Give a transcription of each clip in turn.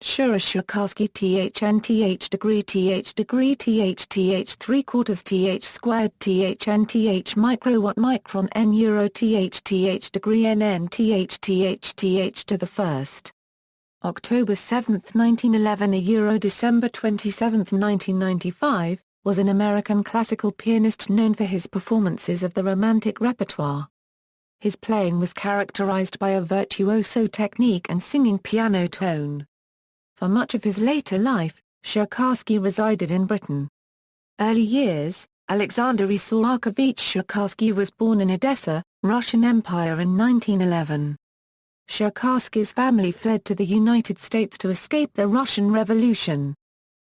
Shura Cherkassky THNTH degree TH degree TH TH 3/4 TH squared THNTH microwatt micron N euro TH TH degree NN TH TH TH to the first. October 7, 1911 Euro December 27, 1995, was an American classical pianist known for his performances of the Romantic repertoire. His playing was characterized by a virtuoso technique and singing piano tone. For much of his later life, Cherkassky resided in Britain. Early years: Alexander Исаакович Черкасский was born in Odessa, Russian Empire in 1911. Cherkassky's family fled to the United States to escape the Russian Revolution.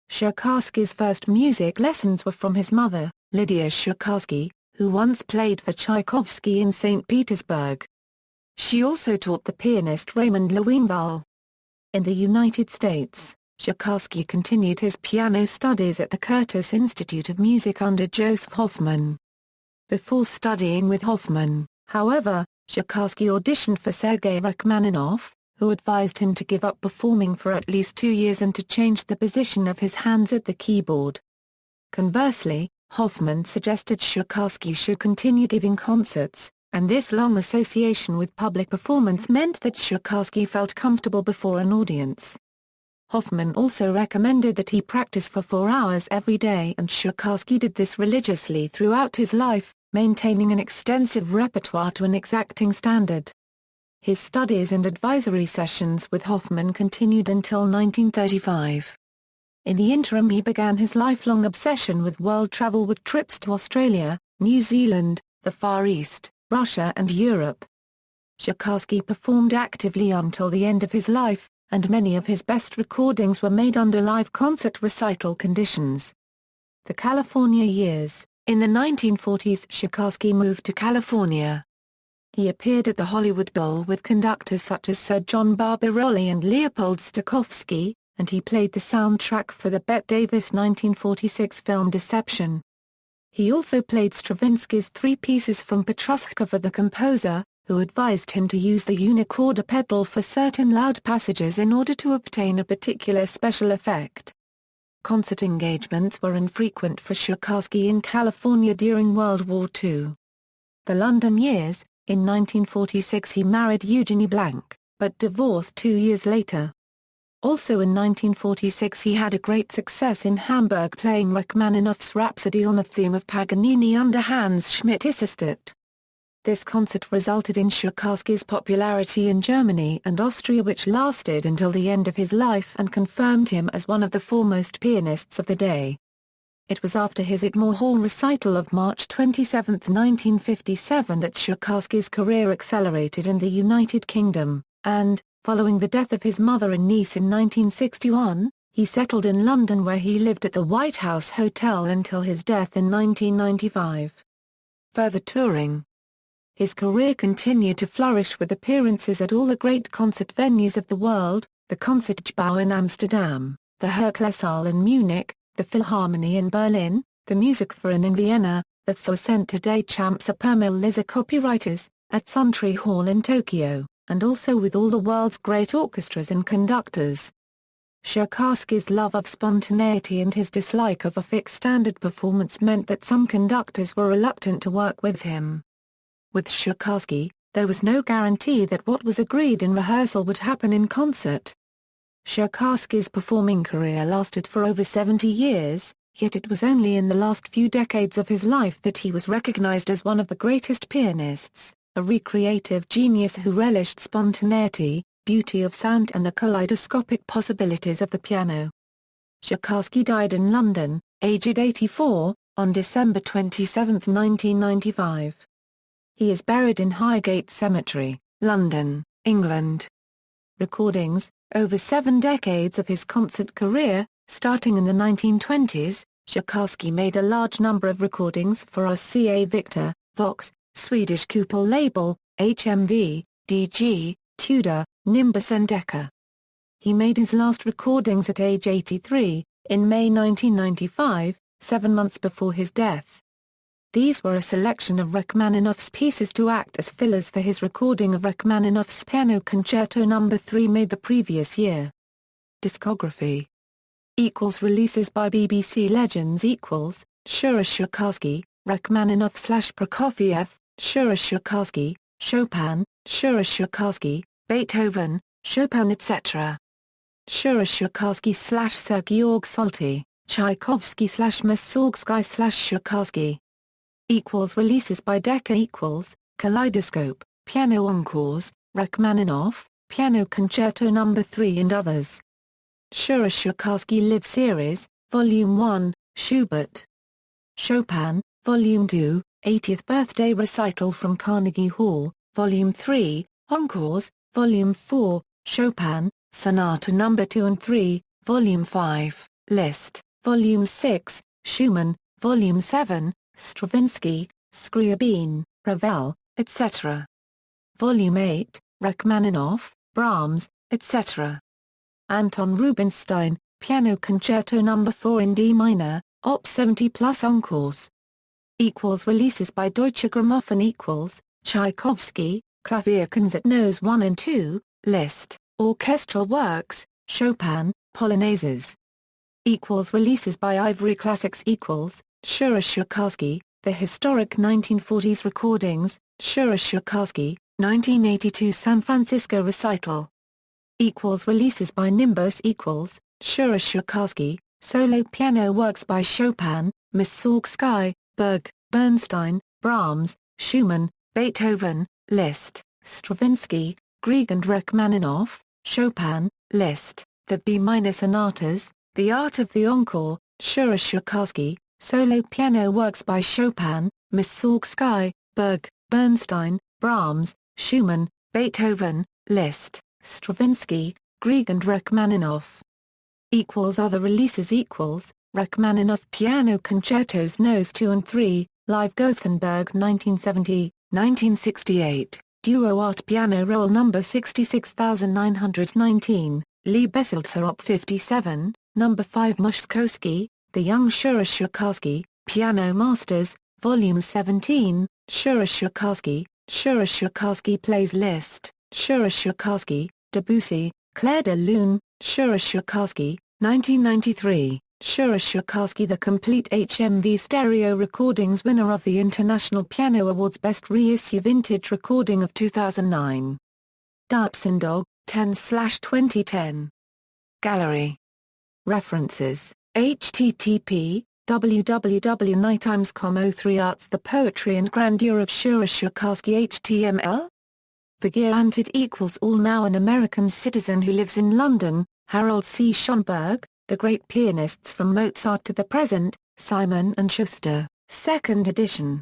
Cherkassky's first music lessons were from his mother, Lydia Cherkassky, who once played for Tchaikovsky in St. Petersburg. She also taught the pianist Raymond Loewenthal. In the United States, Cherkassky continued his piano studies at the Curtis Institute of Music under Joseph Hoffman. Before studying with Hoffman, however, Cherkassky auditioned for Sergei Rachmaninoff, who advised him to give up performing for at least 2 years and to change the position of his hands at the keyboard. Conversely, Hoffman suggested Cherkassky should continue giving concerts, and this long association with public performance meant that Cherkassky felt comfortable before an audience. Hoffman also recommended that he practice for 4 hours every day, and Cherkassky did this religiously throughout his life, maintaining an extensive repertoire to an exacting standard. His studies and advisory sessions with Hoffman continued until 1935. In the interim he began his lifelong obsession with world travel with trips to Australia, New Zealand, the Far East, Russia and Europe. Cherkassky performed actively until the end of his life, and many of his best recordings were made under live concert recital conditions. The California years: in the 1940s Cherkassky moved to California. He appeared at the Hollywood Bowl with conductors such as Sir John Barbirolli and Leopold Stokowski, and he played the soundtrack for the Bette Davis 1946 film Deception. He also played Stravinsky's 3 pieces from Petrushka for the composer, who advised him to use the unicorder pedal for certain loud passages in order to obtain a particular special effect. Concert engagements were infrequent for Cherkassky in California during World War II. The London years: in 1946 he married Eugenie Blank, but divorced 2 years later. Also in 1946 he had a great success in Hamburg playing Rachmaninoff's Rhapsody on a theme of Paganini under Hans Schmidt Assistant. This concert resulted in Cherkassky's popularity in Germany and Austria, which lasted until the end of his life and confirmed him as one of the foremost pianists of the day. It was after his Wigmore Hall recital of March 27, 1957 that Cherkassky's career accelerated in the United Kingdom, and, following the death of his mother in Nice in 1961, he settled in London where he lived at the White House Hotel until his death in 1995. Further touring. His career continued to flourish with appearances at all the great concert venues of the world: the Concertgebouw in Amsterdam, the Hörklesssaal in Munich, the Philharmonie in Berlin, the Musikverein in Vienna, the Centre des Champs Permil Liza copywriters, at Suntree Hall in Tokyo, and also with all the world's great orchestras and conductors. Cherkassky's love of spontaneity and his dislike of a fixed standard performance meant that some conductors were reluctant to work with him. With Cherkassky, there was no guarantee that what was agreed in rehearsal would happen in concert. Cherkassky's performing career lasted for over 70 years, yet it was only in the last few decades of his life that he was recognized as one of the greatest pianists, a recreative genius who relished spontaneity, beauty of sound and the kaleidoscopic possibilities of the piano. Cherkassky died in London, aged 84, on December 27, 1995. He is buried in Highgate Cemetery, London, England. Recordings: over 7 decades of his concert career, starting in the 1920s, Cherkassky made a large number of recordings for RCA Victor, Vox, Swedish Kupol label, HMV, DG, Tudor, Nimbus and Decca. He made his last recordings at age 83, in May 1995, 7 months before his death. These were a selection of Rachmaninoff's pieces to act as fillers for his recording of Rachmaninoff's Piano Concerto No. 3 made the previous year. Discography. Releases by BBC Legends equals, Shura Cherkassky, Rachmaninoff/Prokofiev, Shura Cherkassky, Chopin, Shura Cherkassky, Beethoven, Chopin etc. Shura Cherkassky/Sir Georg Solti, Tchaikovsky/Mussorgsky/Cherkassky. Releases by Decca equals, Kaleidoscope, Piano Encores, Rachmaninoff, Piano Concerto No. 3 and others. Shura Cherkassky Live Series, Volume 1, Schubert. Chopin, Volume 2, 80th Birthday Recital from Carnegie Hall, Volume 3, Encores, Volume 4, Chopin, Sonata No. 2 and 3, Volume 5, Liszt, Volume 6, Schumann, Volume 7, Stravinsky, Scriabine, Ravel, etc. Volume 8, Rachmaninoff, Brahms, etc. Anton Rubinstein, Piano Concerto No. 4 in D minor, Op. 70 plus Encores. Releases by Deutsche Grammophon equals, Tchaikovsky, Klavierkonzert Nos. 1 and 2, Liszt, Orchestral Works, Chopin, Polonaises. Releases by Ivory Classics equals, Shura Cherkassky, The Historic 1940s Recordings, Shura Cherkassky, 1982 San Francisco Recital. Releases by Nimbus equals, Shura Cherkassky, Solo Piano Works by Chopin, Mussorgsky, Berg, Bernstein, Brahms, Schumann, Beethoven, Liszt, Stravinsky, Grieg and Rachmaninoff, Chopin, Liszt, the B-minor sonatas, The Art of the Encore, Shura Cherkassky, Solo Piano Works by Chopin, Mussorgsky, Berg, Bernstein, Brahms, Schumann, Beethoven, Liszt, Stravinsky, Grieg and Rachmaninoff. Other releases equals, Rachmaninoff Piano Concertos Nos. 2 and 3, Live Gothenburg 1970, 1968, Duo Art Piano Roll No. 66919, Lee Besseltzer Op. 57, No. 5 Mushkowski, The Young Shura Cherkassky, Piano Masters, Volume 17, Shura Cherkassky Plays Liszt, Shura Cherkassky, Debussy, Claire de Lune, Shura Cherkassky, 1993, Shura Cherkassky The Complete HMV Stereo Recordings winner of the International Piano Awards Best Reissue Vintage Recording of 2009. Dapsendog, 10/2010. Gallery. References, http, www.nighttimes.com/03 Arts The Poetry and Grandeur of Shura Cherkassky HTML? Begehr equals all now an American citizen who lives in London, Harold C. Schonberg, The Great Pianists from Mozart to the Present, Simon & Schuster, 2nd edition.